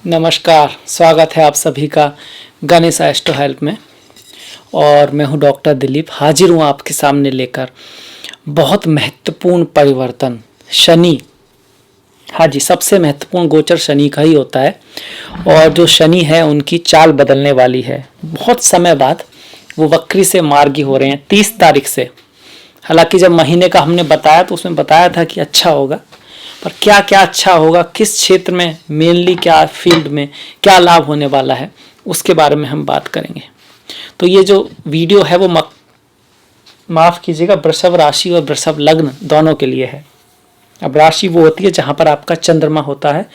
नमस्कार, स्वागत है आप सभी का गणेश एस्ट्रो हेल्प में। और मैं हूं डॉक्टर दिलीप, हाजिर हूं आपके सामने लेकर बहुत महत्वपूर्ण परिवर्तन शनि। हाँ जी, सबसे महत्वपूर्ण गोचर शनि का ही होता है। और जो शनि है उनकी चाल बदलने वाली है। बहुत समय बाद वो वक्री से मार्गी हो रहे हैं 30 तारीख से। हालांकि जब महीने का हमने बताया तो उसमें बताया था कि अच्छा होगा, पर क्या क्या अच्छा होगा, किस क्षेत्र में, मेनली क्या फील्ड में क्या लाभ होने वाला है, उसके बारे में हम बात करेंगे। तो ये जो वीडियो है वो माफ़ कीजिएगा, वृषभ राशि और वृषभ लग्न दोनों के लिए है। अब राशि वो होती है जहाँ पर आपका चंद्रमा होता है,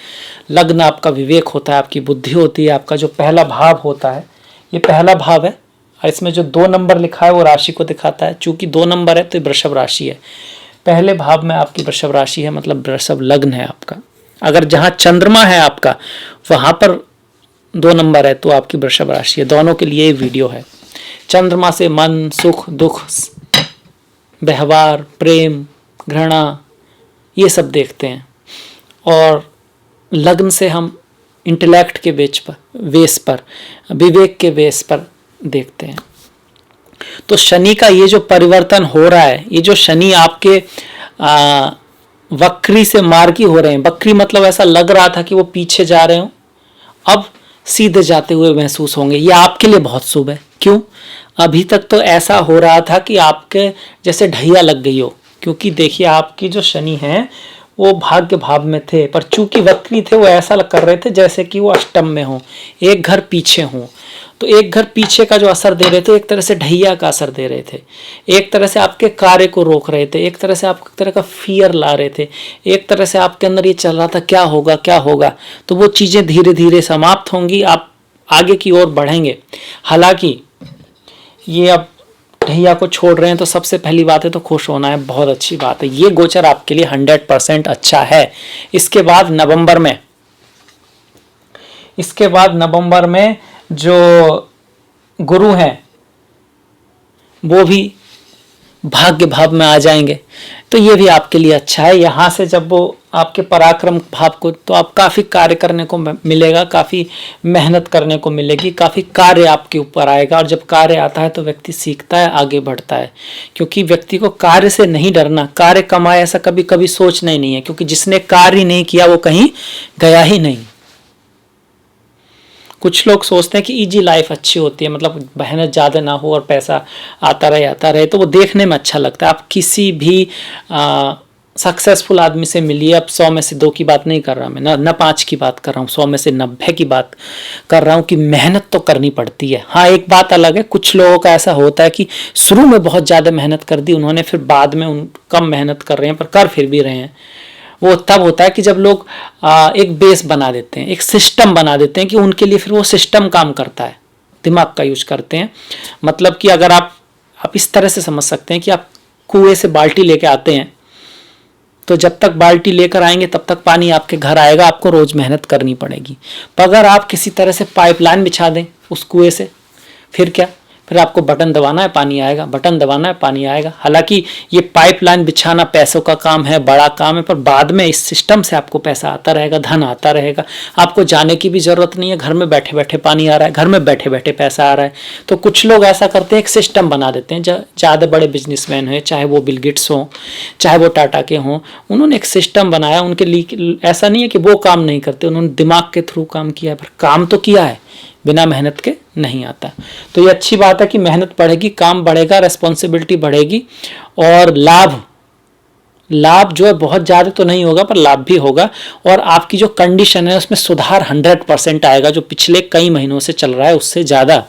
लग्न आपका विवेक होता है, आपकी बुद्धि होती है, आपका जो पहला भाव होता है, ये पहला भाव है। और इसमें जो 2 नंबर लिखा है वो राशि को दिखाता है। चूंकि 2 नंबर है तो वृषभ राशि है। पहले भाव में आपकी वृषभ राशि है, मतलब वृषभ लग्न है आपका। अगर जहां चंद्रमा है आपका वहां पर 2 नंबर है तो आपकी वृषभ राशि है। दोनों के लिए वीडियो है। चंद्रमा से मन, सुख, दुख, व्यवहार, प्रेम, घृणा, ये सब देखते हैं। और लग्न से हम इंटेलेक्ट के बेस पर, विवेक के बेस पर देखते हैं। तो शनि का ये जो परिवर्तन हो रहा है, ये जो शनि आपके वक्री से मार्गी हो रहे हैं। वक्री मतलब ऐसा लग रहा था कि वो पीछे जा रहे हो, अब सीधे जाते हुए महसूस होंगे। ये आपके लिए बहुत शुभ है। क्यों? अभी तक तो ऐसा हो रहा था कि आपके जैसे ढैया लग गई हो। क्योंकि देखिए, आपकी जो शनि है वो भाग्य भाव में थे, पर चूंकि वक्री थे वो ऐसा कर रहे थे जैसे कि वो अष्टम में हो, एक घर पीछे हो। तो एक घर पीछे का जो असर दे रहे थे, एक तरह से ढैया का असर दे रहे थे, एक तरह से आपके कार्य को रोक रहे थे, एक तरह से आप तरह का फियर ला रहे थे, एक तरह से आपके अंदर ये चल रहा था क्या होगा क्या होगा। तो वो चीज़ें धीरे धीरे समाप्त होंगी, आप आगे की ओर बढ़ेंगे। हालांकि ये अब ढैया को छोड़ रहे हैं तो सबसे पहली बात है तो खुश होना है, बहुत अच्छी बात है। ये गोचर आपके लिए 100% अच्छा है। इसके बाद नवंबर में जो गुरु हैं वो भी भाग्य भाव में आ जाएंगे, तो ये भी आपके लिए अच्छा है। यहाँ से जब वो आपके पराक्रम भाव को, तो आप काफ़ी कार्य करने को मिलेगा, काफ़ी मेहनत करने को मिलेगी, काफ़ी कार्य आपके ऊपर आएगा। और जब कार्य आता है तो व्यक्ति सीखता है, आगे बढ़ता है। क्योंकि व्यक्ति को कार्य से नहीं डरना, कार्य कमाए ऐसा कभी कभी सोचना ही नहीं है। क्योंकि जिसने कार्य नहीं किया वो कहीं गया ही नहीं। कुछ लोग सोचते हैं कि इजी लाइफ अच्छी होती है, मतलब मेहनत ज़्यादा ना हो और पैसा आता रहे, तो वो देखने में अच्छा लगता है। आप किसी भी सक्सेसफुल आदमी से मिलिए, अब 100 में से 2 की बात नहीं कर रहा मैं, ना 5 की बात कर रहा हूँ, 100 में से 90 की बात कर रहा हूँ कि मेहनत तो करनी पड़ती है। हाँ, एक बात अलग है, कुछ लोगों का ऐसा होता है कि शुरू में बहुत ज़्यादा मेहनत कर दी उन्होंने, फिर बाद में कम मेहनत कर रहे हैं पर कर फिर भी रहे हैं। वो तब होता है कि जब लोग एक बेस बना देते हैं, एक सिस्टम बना देते हैं कि उनके लिए फिर वो सिस्टम काम करता है, दिमाग का यूज करते हैं। मतलब कि अगर आप इस तरह से समझ सकते हैं कि आप कुएं से बाल्टी लेके आते हैं, तो जब तक बाल्टी लेकर आएंगे तब तक पानी आपके घर आएगा, आपको रोज मेहनत करनी पड़ेगी। पर अगर आप किसी तरह से पाइपलाइन बिछा दें उस कुएं से, फिर क्या, फिर आपको बटन दबाना है पानी आएगा, बटन दबाना है पानी आएगा। हालांकि ये पाइपलाइन बिछाना पैसों का काम है, बड़ा काम है, पर बाद में इस सिस्टम से आपको पैसा आता रहेगा, धन आता रहेगा। आपको जाने की भी जरूरत नहीं है, घर में बैठे बैठे पानी आ रहा है, घर में बैठे बैठे पैसा आ रहा है। तो कुछ लोग ऐसा करते हैं, एक सिस्टम बना देते हैं। ज़्यादा बड़े बिजनेसमैन हैं, चाहे वो बिल गेट्स हों, चाहे वो टाटा के हों, उन्होंने एक सिस्टम बनाया। उनके लिए ऐसा नहीं है कि वो काम नहीं करते, उन्होंने दिमाग के थ्रू काम किया है, पर काम तो किया है, बिना मेहनत के नहीं आता। तो ये अच्छी बात है कि मेहनत बढ़ेगी, काम बढ़ेगा, रिस्पॉन्सिबिलिटी बढ़ेगी और लाभ जो है बहुत ज़्यादा तो नहीं होगा पर लाभ भी होगा। और आपकी जो कंडीशन है उसमें सुधार 100% आएगा, जो पिछले कई महीनों से चल रहा है उससे ज़्यादा।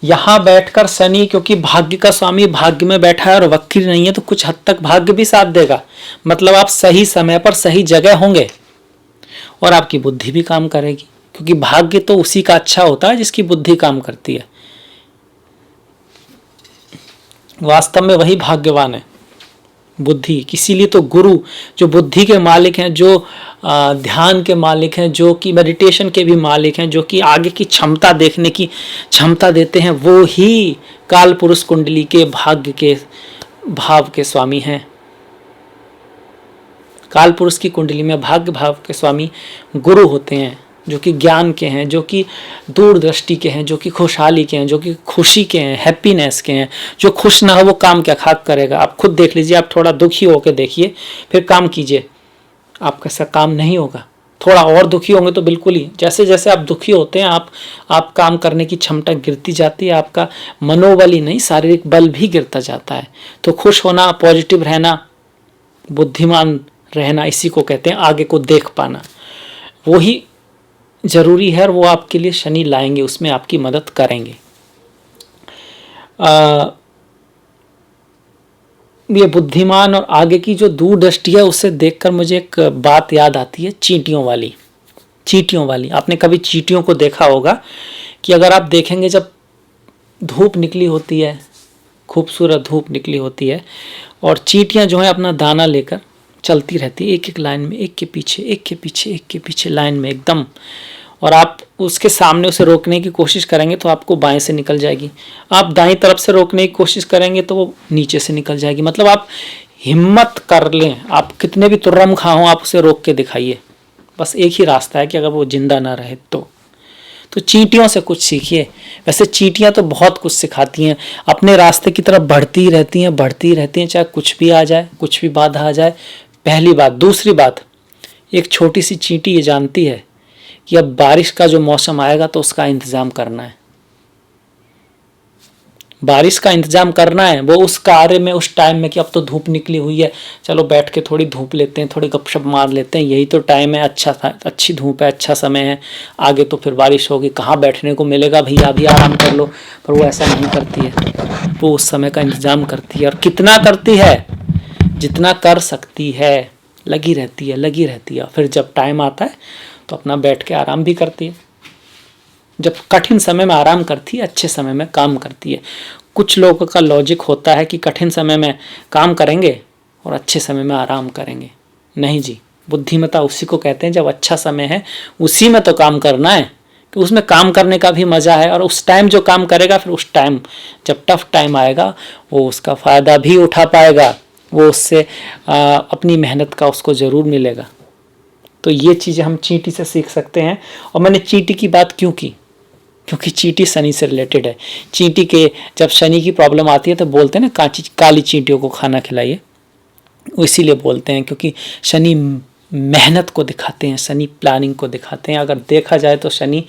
यहाँ बैठकर शनि, क्योंकि भाग्य का स्वामी भाग्य में बैठा है और वक्री नहीं है, तो कुछ हद तक भाग्य भी साथ देगा। मतलब आप सही समय पर सही जगह होंगे और आपकी बुद्धि भी काम करेगी। क्योंकि भाग्य तो उसी का अच्छा होता है जिसकी बुद्धि काम करती है। वास्तव में वही भाग्यवान है, बुद्धि। इसीलिए तो गुरु जो बुद्धि के मालिक हैं, जो ध्यान के मालिक हैं, जो कि मेडिटेशन के भी मालिक हैं, जो कि आगे की क्षमता देखने की क्षमता देते हैं, वो ही काल पुरुष कुंडली के भाग्य के भाव के स्वामी हैं। काल पुरुष की कुंडली में भाग्य भाव के स्वामी गुरु होते हैं, जो कि ज्ञान के हैं, जो कि दूरदृष्टि के हैं, जो कि खुशहाली के हैं, जो कि खुशी के हैं, हैप्पीनेस के हैं। जो खुश ना हो वो काम क्या खाक करेगा। आप खुद देख लीजिए, आप थोड़ा दुखी होकर देखिए फिर काम कीजिए, आपका ऐसा काम नहीं होगा। थोड़ा और दुखी होंगे तो बिल्कुल ही, जैसे जैसे आप दुखी होते हैं आप काम करने की क्षमता गिरती जाती है, आपका मनोबल ही नहीं शारीरिक बल भी गिरता जाता है। तो खुश होना, पॉजिटिव रहना, बुद्धिमान रहना, इसी को कहते हैं आगे को देख पाना। वही जरूरी है और वो आपके लिए शनि लाएंगे, उसमें आपकी मदद करेंगे। ये बुद्धिमान और आगे की जो दूरदृष्टि है उससे देखकर मुझे एक बात याद आती है, चींटियों वाली। चींटियों वाली, आपने कभी चींटियों को देखा होगा कि अगर आप देखेंगे जब धूप निकली होती है, खूबसूरत धूप निकली होती है, और चींटियां जो है अपना दाना लेकर चलती रहती है एक एक लाइन में, एक के पीछे एक के पीछे एक के पीछे लाइन में एकदम, और आप उसके सामने उसे रोकने की कोशिश करेंगे तो आपको बाएं से निकल जाएगी, आप दाईं तरफ से रोकने की कोशिश करेंगे तो वो नीचे से निकल जाएगी। मतलब आप हिम्मत कर लें, आप कितने भी तुर्रम खा हो, आप उसे रोक के दिखाइए। बस एक ही रास्ता है कि अगर वो जिंदा ना रहे तो चींटियों से कुछ सीखिए। वैसे चींटियां तो बहुत कुछ सिखाती हैं, अपने रास्ते की तरफ बढ़ती रहती हैं, चाहे कुछ भी आ जाए, कुछ भी बाधा आ जाए। पहली बात। दूसरी बात, एक छोटी सी चींटी ये जानती है कि अब बारिश का जो मौसम आएगा तो उसका इंतजाम करना है, बारिश का इंतजाम करना है। वो उस कार्य में, उस टाइम में कि अब तो धूप निकली हुई है, चलो बैठ के थोड़ी धूप लेते हैं, थोड़ी गपशप मार लेते हैं, यही तो टाइम है, अच्छी धूप है, अच्छा समय है, आगे तो फिर बारिश होगी, कहाँ बैठने को मिलेगा भैया, अभी आराम कर लो। पर वो ऐसा नहीं करती है, वो उस समय का इंतजाम करती है, और कितना करती है, जितना कर सकती है, लगी रहती है। फिर जब टाइम आता है तो अपना बैठ के आराम भी करती है। जब कठिन समय में आराम करती है, अच्छे समय में काम करती है। कुछ लोगों का लॉजिक होता है कि कठिन समय में काम करेंगे और अच्छे समय में आराम करेंगे। नहीं जी, बुद्धिमत्ता उसी को कहते हैं जब अच्छा समय है उसी में तो काम करना है, कि उसमें काम करने का भी मजा है, और उस टाइम जो काम करेगा फिर उस टाइम जब टफ टाइम आएगा वो उसका फायदा भी उठा पाएगा, वो उससे अपनी मेहनत का उसको जरूर मिलेगा। तो ये चीज़ें हम चींटी से सीख सकते हैं। और मैंने चींटी की बात क्यों की, क्योंकि चींटी शनि से रिलेटेड है। चींटी के जब शनि की प्रॉब्लम आती है तो बोलते हैं ना काली चींटियों को खाना खिलाइए, इसीलिए बोलते हैं क्योंकि शनि मेहनत को दिखाते हैं, शनि प्लानिंग को दिखाते हैं। अगर देखा जाए तो शनि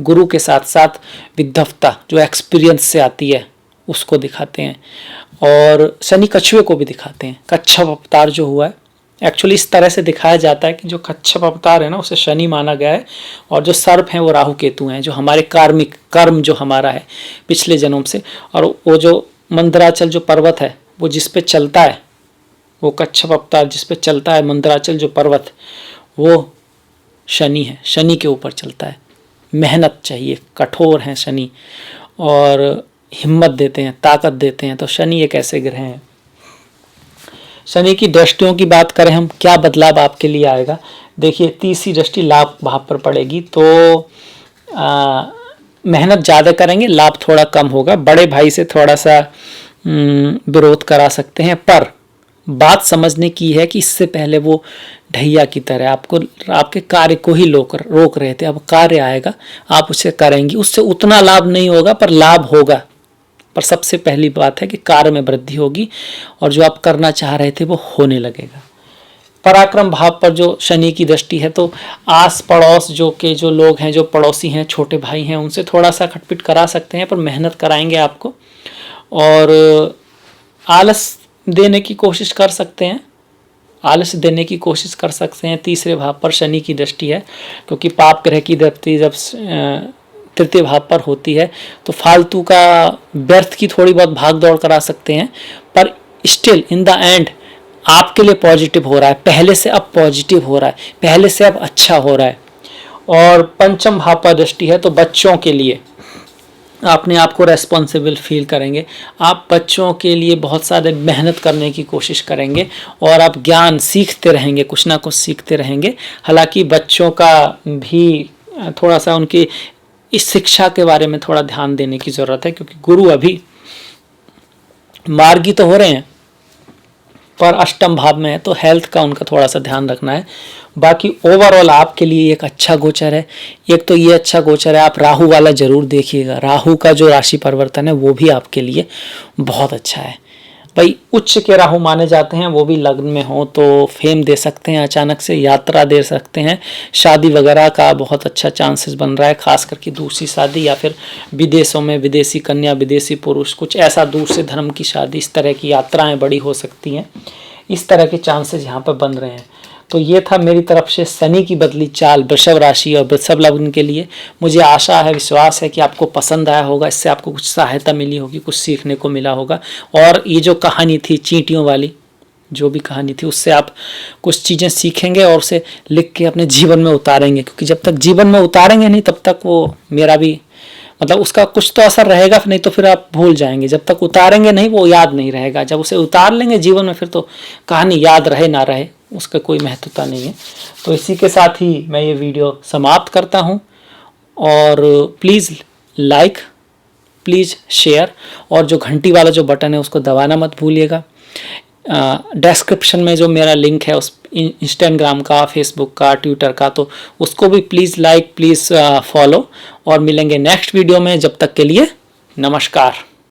गुरु के साथ साथ विद्वत्ता जो एक्सपीरियंस से आती है उसको दिखाते हैं, और शनि कछुए को भी दिखाते हैं। कच्छप अवतार जो हुआ है एक्चुअली इस तरह से दिखाया जाता है कि जो कच्छप अवतार है ना उसे शनि माना गया है, और जो सर्प हैं वो राहु केतु हैं, जो हमारे कार्मिक कर्म जो हमारा है पिछले जन्म से। और वो जो मंदराचल जो पर्वत है वो जिस पे चलता है, वो कच्छप अवतार जिस पे चलता है मंदराचल जो पर्वत, वो शनि है, शनि के ऊपर चलता है। मेहनत चाहिए, कठोर हैं शनि, और हिम्मत देते हैं, ताकत देते हैं। तो शनि एक ऐसे ग्रह हैं। शनि की दृष्टियों की बात करें हम, क्या बदलाव आपके लिए आएगा। देखिए, तीसरी दृष्टि लाभ भाव पर पड़ेगी तो मेहनत ज़्यादा करेंगे, लाभ थोड़ा कम होगा। बड़े भाई से थोड़ा सा विरोध करा सकते हैं, पर बात समझने की है कि इससे पहले वो ढैया की तरह आपको आपके कार्य को ही रोक रहे थे। अब कार्य आएगा, आप उसे करेंगी, उससे उतना लाभ नहीं होगा पर लाभ होगा। पर सबसे पहली बात है कि कार्य में वृद्धि होगी और जो आप करना चाह रहे थे वो होने लगेगा। पराक्रम भाव पर जो शनि की दृष्टि है तो आस पड़ोस जो लोग हैं, जो पड़ोसी हैं, छोटे भाई हैं, उनसे थोड़ा सा खटपिट करा सकते हैं, पर मेहनत कराएंगे आपको। और आलस देने की कोशिश कर सकते हैं, तीसरे भाव पर शनि की दृष्टि है, क्योंकि पाप ग्रह की दृष्टि जब तृतीय भाव पर होती है तो फालतू का व्यर्थ की थोड़ी बहुत भाग दौड़ करा सकते हैं, पर स्टिल इन द एंड आपके लिए पॉजिटिव हो रहा है, पहले से अब पॉजिटिव हो रहा है, पहले से अब अच्छा हो रहा है। और पंचम भाव पर दृष्टि है तो बच्चों के लिए अपने आप को रेस्पॉन्सिबल फील करेंगे, आप बच्चों के लिए बहुत सारे मेहनत करने की कोशिश करेंगे और आप ज्ञान सीखते रहेंगे, कुछ ना कुछ सीखते रहेंगे। हालांकि बच्चों का भी थोड़ा सा उनकी इस शिक्षा के बारे में थोड़ा ध्यान देने की ज़रूरत है, क्योंकि गुरु अभी मार्गी तो हो रहे हैं पर अष्टम भाव में है, तो हेल्थ का उनका थोड़ा सा ध्यान रखना है। बाकी ओवरऑल आपके लिए एक अच्छा गोचर है। एक तो ये अच्छा गोचर है, आप राहु वाला जरूर देखिएगा। राहु का जो राशि परिवर्तन है वो भी आपके लिए बहुत अच्छा है। भाई उच्च के राहु माने जाते हैं, वो भी लग्न में हो तो फेम दे सकते हैं, अचानक से यात्रा दे सकते हैं, शादी वगैरह का बहुत अच्छा चांसेस बन रहा है, खास करके दूसरी शादी या फिर विदेशों में विदेशी कन्या, विदेशी पुरुष, कुछ ऐसा दूसरे धर्म की शादी, इस तरह की यात्राएं बड़ी हो सकती हैं। इस तरह के चांसेस यहाँ पर बन रहे हैं। तो ये था मेरी तरफ से शनि की बदली चाल वृषभ राशि और वृषभ लग्न के लिए। मुझे आशा है, विश्वास है कि आपको पसंद आया होगा, इससे आपको कुछ सहायता मिली होगी, कुछ सीखने को मिला होगा। और ये जो कहानी थी चींटियों वाली, जो भी कहानी थी, उससे आप कुछ चीज़ें सीखेंगे और उसे लिख के अपने जीवन में उतारेंगे, क्योंकि जब तक जीवन में उतारेंगे नहीं तब तक वो मेरा भी मतलब उसका कुछ तो असर रहेगा, नहीं तो फिर आप भूल जाएंगे। जब तक उतारेंगे नहीं वो याद नहीं रहेगा, जब उसे उतार लेंगे जीवन में फिर तो कहानी याद रहे ना रहे उसका कोई महत्वता नहीं है। तो इसी के साथ ही मैं ये वीडियो समाप्त करता हूँ। और प्लीज़ लाइक, प्लीज़ शेयर, और जो घंटी वाला जो बटन है उसको दबाना मत भूलिएगा। डिस्क्रिप्शन में जो मेरा लिंक है उस इंस्टाग्राम का, फेसबुक का, ट्विटर का, तो उसको भी प्लीज़ लाइक, प्लीज़ फॉलो। और मिलेंगे नेक्स्ट वीडियो में, जब तक के लिए नमस्कार।